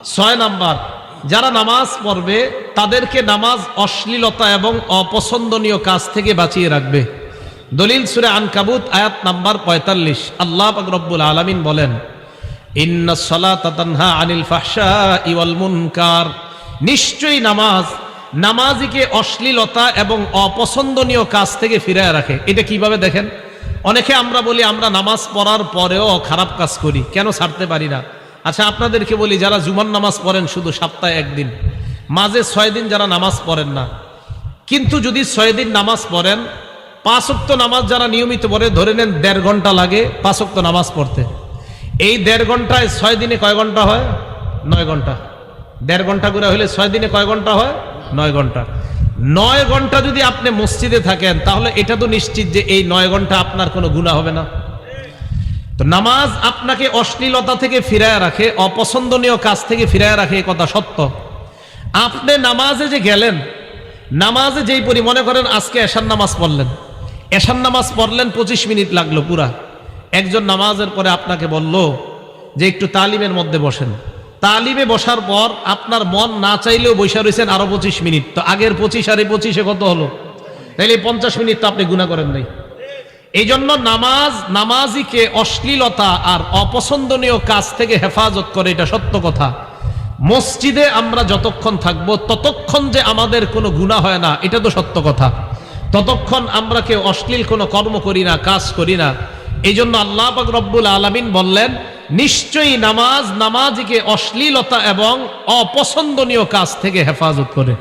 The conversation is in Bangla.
ছয় নাম্বার, যারা নামাজ পড়বে তাদেরকে নামাজ অশ্লীলতা এবং অপছন্দনীয় কাজ থেকে বাঁচিয়ে রাখবে। দলিল সূরা আনকাবুত আয়াত নাম্বার 45। আল্লাহ পাক রব্বুল আলামিন বলেন, ইন্নাস সালাতা তানহা আনিল ফাহশাই ওয়াল মুনকার, নিশ্চয়ই নামাজিকে অশ্লীলতা এবং অপছন্দনীয় কাজ থেকে ফিরিয়ে রাখে। এটা কিভাবে দেখেন, অনেকে আমরা বলি আমরা নামাজ পড়ার পরেও খারাপ কাজ করি, কেন ছাড়তে পারি না? আচ্ছা আপনাদেরকে বলি, যারা জুমার নামাজ পড়েন শুধু সপ্তাহে একদিন, মাঝে 6 দিন যারা নামাজ পড়েন না, কিন্তু যদি 6 দিন নামাজ পড়েন, 5 ওয়াক্ত নামাজ যারা নিয়মিত পড়ে, ধরে নেন 1.5 ঘন্টা লাগে 5 ওয়াক্ত নামাজ পড়তে। এই 1.5 ঘন্টায় 6 দিনে কয় ঘন্টা হয়? 9 ঘন্টা। 1.5 ঘন্টা করে হলে 6 দিনে কয় ঘন্টা হয়? 9 ঘন্টা। 9 ঘন্টা যদি আপনি মসজিদে থাকেন, তাহলে এটা তো নিশ্চিত যে এই 9 ঘন্টা আপনার কোনো গুনাহ হবে না। তো নামাজ আপনাকে অশ্লীলতা থেকে ফিরায় রাখে, অপছন্দনীয় কাজ থেকে ফিরায় রাখে, এই কথা সত্য। আপনি নামাজে যে গেলেন, নামাজে যেই পড়ি, মনে করেন আজকে এশার নামাজ পড়লেন, 25 মিনিট লাগলো পুরা। একজন নামাজের পরে আপনাকে বলল যে একটু তালিমের মধ্যে বসেন। তালিমে বসার পর আপনার মন না চাইলেও বসে রয়েছেন আরো 25 মিনিট, তো আগের 25 আর এই 25 কত হলো? তাইলে 50 মিনিট তো আপনি গুনাহ করেন নাই। এই জন্য নামাজিকে অশ্লীলতা আর অপছন্দনীয় কাজ থেকে হেফাজত করে, এটা সত্য কথা। মসজিদে আমরা যতক্ষণ থাকবো ততক্ষণ যে আমাদের কোনো গুনাহ হয় না, এটা তো সত্য কথা। ততক্ষণ আমরা কেউ অশ্লীল কোনো কর্ম করি না, কাজ করি না। এই জন্য আল্লাহ পাক রব্বুল আলামিন বললেন, নিশ্চয়ই নামাজিকে অশ্লীলতা এবং অপছন্দনীয় কাজ থেকে হেফাজত করে।